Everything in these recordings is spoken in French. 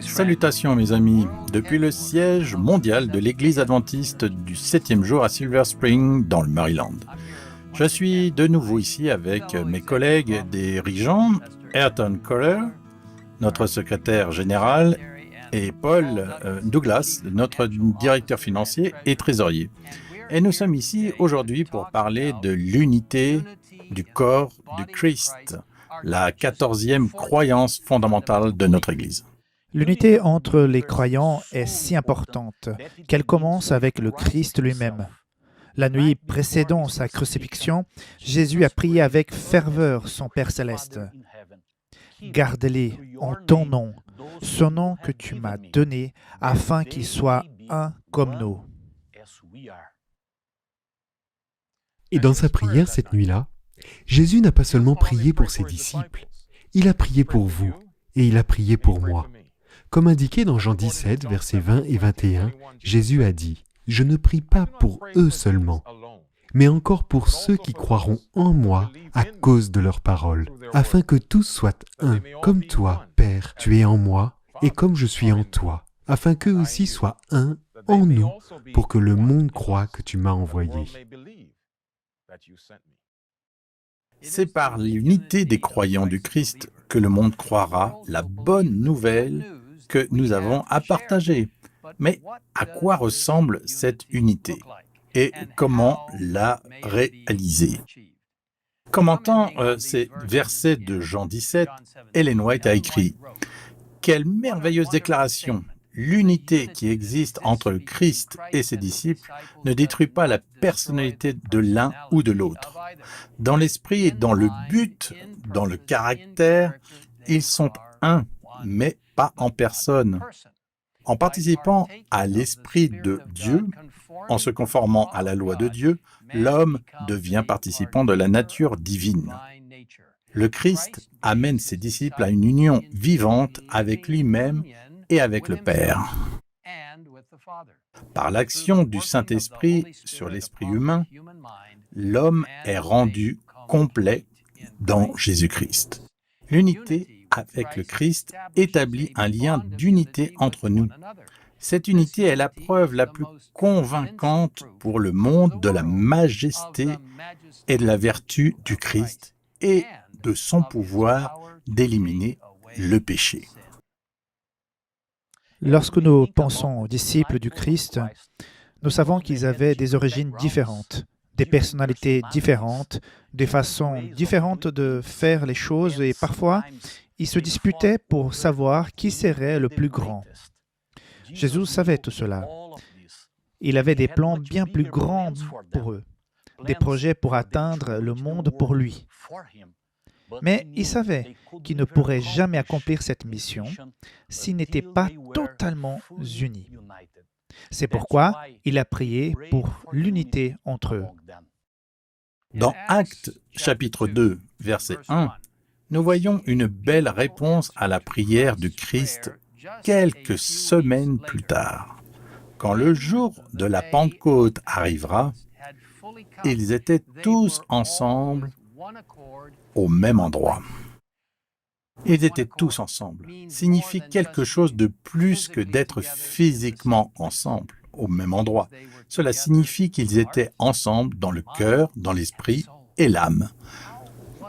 Salutations mes amis, depuis le siège mondial de l'Église adventiste du 7e jour à Silver Spring dans le Maryland. Je suis de nouveau ici avec mes collègues dirigeants, Ayrton Coller, notre secrétaire général, et Paul Douglas, notre directeur financier et trésorier. Et nous sommes ici aujourd'hui pour parler de l'unité du corps du Christ, la 14e croyance fondamentale de notre Église. L'unité entre les croyants est si importante qu'elle commence avec le Christ lui-même. La nuit précédant sa crucifixion, Jésus a prié avec ferveur son Père céleste. « Garde-les en ton nom, ce nom que tu m'as donné, afin qu'ils soient un comme nous. » Et dans sa prière cette nuit-là, Jésus n'a pas seulement prié pour ses disciples, il a prié pour vous et il a prié pour moi. Comme indiqué dans Jean 17, versets 20 et 21, Jésus a dit « Je ne prie pas pour eux seulement, mais encore pour ceux qui croiront en moi à cause de leurs paroles, afin que tous soient un, comme toi, Père, tu es en moi, et comme je suis en toi, afin qu'eux aussi soient un en nous, pour que le monde croie que tu m'as envoyé. » C'est par l'unité des croyants du Christ que le monde croira la bonne nouvelle que nous avons à partager. Mais à quoi ressemble cette unité et comment la réaliser? Commentant ces versets de Jean 17, Ellen White a écrit « Quelle merveilleuse déclaration! L'unité qui existe entre le Christ et ses disciples ne détruit pas la personnalité de l'un ou de l'autre. Dans l'esprit et dans le but, dans le caractère, ils sont un, mais pas en personne. En participant à l'Esprit de Dieu, en se conformant à la loi de Dieu, l'homme devient participant de la nature divine. Le Christ amène ses disciples à une union vivante avec lui-même et avec le Père. Par l'action du Saint-Esprit sur l'esprit humain, l'homme est rendu complet dans Jésus-Christ. L'unité avec le Christ établit un lien d'unité entre nous. Cette unité est la preuve la plus convaincante pour le monde de la majesté et de la vertu du Christ et de son pouvoir d'éliminer le péché. Lorsque nous pensons aux disciples du Christ, nous savons qu'ils avaient des origines différentes, des personnalités différentes, des façons différentes de faire les choses et parfois, ils se disputaient pour savoir qui serait le plus grand. Jésus savait tout cela. Il avait des plans bien plus grands pour eux, des projets pour atteindre le monde pour lui. Mais il savait qu'il ne pourrait jamais accomplir cette mission s'ils n'étaient pas totalement unis. C'est pourquoi il a prié pour l'unité entre eux. Dans Actes chapitre 2, verset 1, nous voyons une belle réponse à la prière du Christ quelques semaines plus tard. Quand le jour de la Pentecôte arrivera, ils étaient tous ensemble au même endroit. Ils étaient tous ensemble signifie quelque chose de plus que d'être physiquement ensemble au même endroit. Cela signifie qu'ils étaient ensemble dans le cœur, dans l'esprit et l'âme.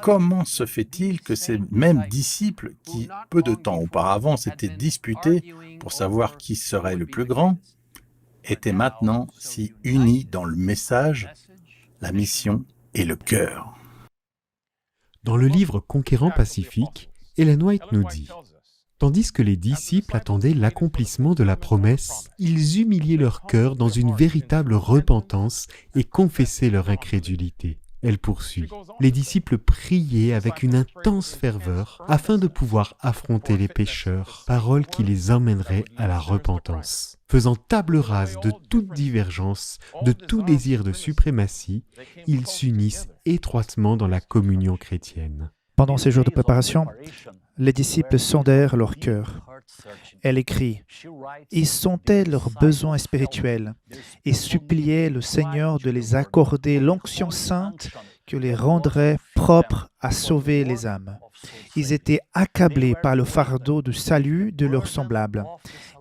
Comment se fait-il que ces mêmes disciples qui, peu de temps auparavant, s'étaient disputés pour savoir qui serait le plus grand, étaient maintenant si unis dans le message, la mission et le cœur? Dans le livre Conquérant Pacifique, Ellen White nous dit « Tandis que les disciples attendaient l'accomplissement de la promesse, ils humiliaient leur cœur dans une véritable repentance et confessaient leur incrédulité. » Elle poursuit. Les disciples priaient avec une intense ferveur afin de pouvoir affronter les pécheurs, parole qui les emmènerait à la repentance. Faisant table rase de toute divergence, de tout désir de suprématie, ils s'unissent étroitement dans la communion chrétienne. Pendant ces jours de préparation, les disciples sondèrent leur cœur. Elle écrit « Ils sondaient leurs besoins spirituels et suppliaient le Seigneur de les accorder l'onction sainte qui les rendrait propres à sauver les âmes. Ils étaient accablés par le fardeau du salut de leurs semblables.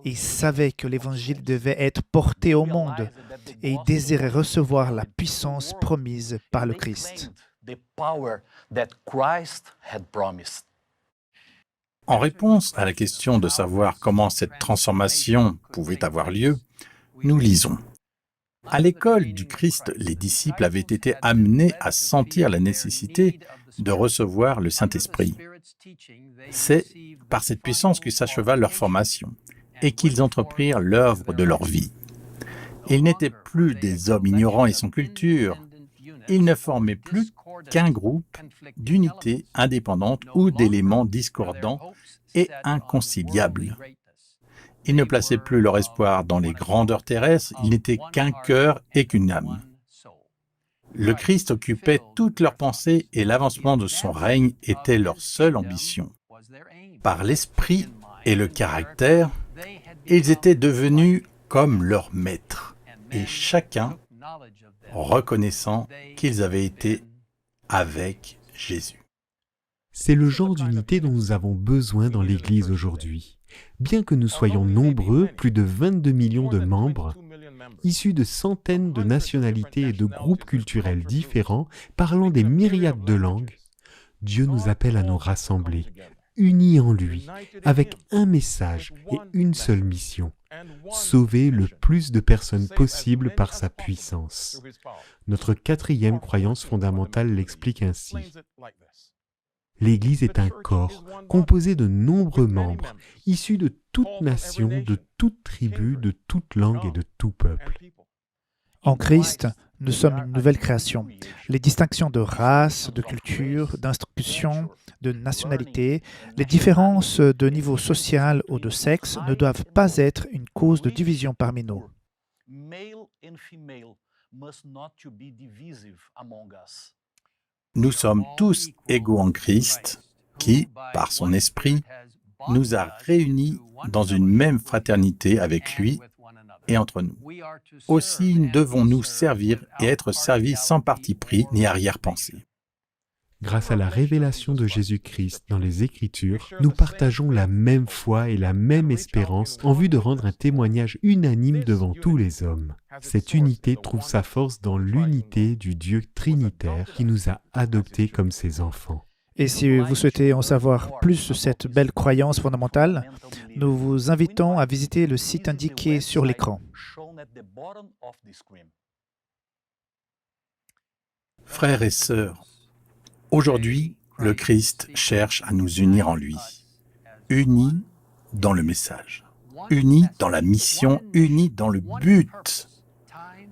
Ils savaient que l'Évangile devait être porté au monde et ils désiraient recevoir la puissance promise par le Christ. En réponse à la question de savoir comment cette transformation pouvait avoir lieu, nous lisons. À l'école du Christ, les disciples avaient été amenés à sentir la nécessité de recevoir le Saint-Esprit. C'est par cette puissance que s'acheva leur formation et qu'ils entreprirent l'œuvre de leur vie. Ils n'étaient plus des hommes ignorants et sans culture. Ils ne formaient plus qu'un groupe d'unités indépendantes ou d'éléments discordants et inconciliables. Ils ne plaçaient plus leur espoir dans les grandeurs terrestres, ils n'étaient qu'un cœur et qu'une âme. Le Christ occupait toutes leurs pensées et l'avancement de son règne était leur seule ambition. Par l'esprit et le caractère, ils étaient devenus comme leur maître, et chacun reconnaissant qu'ils avaient été avec Jésus. C'est le genre d'unité dont nous avons besoin dans l'Église aujourd'hui. Bien que nous soyons nombreux, plus de 22 millions de membres, issus de centaines de nationalités et de groupes culturels différents, parlant des myriades de langues, Dieu nous appelle à nous rassembler, unis en lui, avec un message et une seule mission, sauver le plus de personnes possible par sa puissance. Notre 4e croyance fondamentale l'explique ainsi. L'Église est un corps composé de nombreux membres, issus de toute nation, de toute tribu, de toute langue et de tout peuple. En Christ, nous sommes une nouvelle création. Les distinctions de race, de culture, d'instruction, de nationalité, les différences de niveau social ou de sexe ne doivent pas être une cause de division parmi nous. Nous sommes tous égaux en Christ, qui, par son esprit, nous a réunis dans une même fraternité avec lui et entre nous. Aussi devons nous servir et être servis sans parti pris ni arrière-pensée. Grâce à la révélation de Jésus-Christ dans les Écritures, nous partageons la même foi et la même espérance en vue de rendre un témoignage unanime devant tous les hommes. Cette unité trouve sa force dans l'unité du Dieu trinitaire qui nous a adoptés comme ses enfants. Et si vous souhaitez en savoir plus sur cette belle croyance fondamentale, nous vous invitons à visiter le site indiqué sur l'écran. Frères et sœurs, aujourd'hui, le Christ cherche à nous unir en lui, unis dans le message, unis dans la mission, unis dans le but.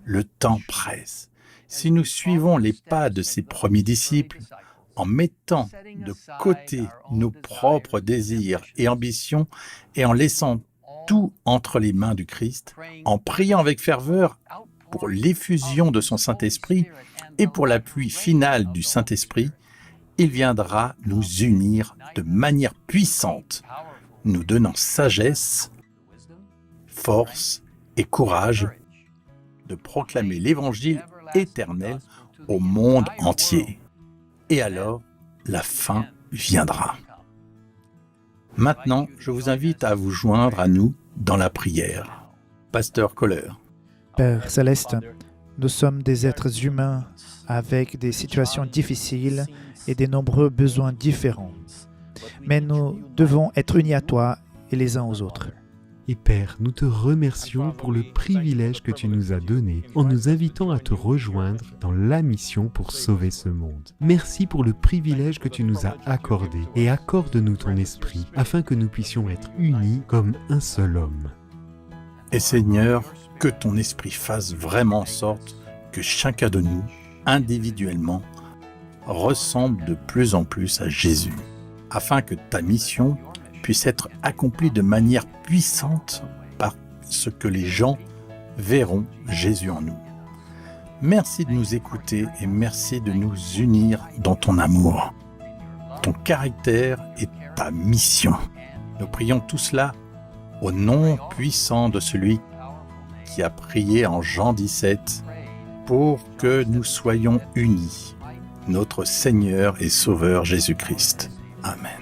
Le temps presse. Si nous suivons les pas de ses premiers disciples, en mettant de côté nos propres désirs et ambitions et en laissant tout entre les mains du Christ, en priant avec ferveur pour l'effusion de son Saint-Esprit et pour l'appui final du Saint-Esprit, il viendra nous unir de manière puissante, nous donnant sagesse, force et courage de proclamer l'Évangile éternel au monde entier. Et alors, la fin viendra. Maintenant, je vous invite à vous joindre à nous dans la prière. Pasteur Kohler. Père Céleste, nous sommes des êtres humains avec des situations difficiles et des nombreux besoins différents. Mais nous devons être unis à toi et les uns aux autres. Et Père, nous te remercions pour le privilège que tu nous as donné en nous invitant à te rejoindre dans la mission pour sauver ce monde. Merci pour le privilège que tu nous as accordé et accorde-nous ton esprit afin que nous puissions être unis comme un seul homme. Et Seigneur, que ton esprit fasse vraiment en sorte que chacun de nous, individuellement, ressemble de plus en plus à Jésus, afin que ta mission puisse être accomplie de manière puissante parce que les gens verront Jésus en nous. Merci de nous écouter et merci de nous unir dans ton amour, ton caractère et ta mission. Nous prions tout cela au nom puissant de celui qui a prié en Jean 17 pour que nous soyons unis, notre Seigneur et Sauveur Jésus-Christ. Amen.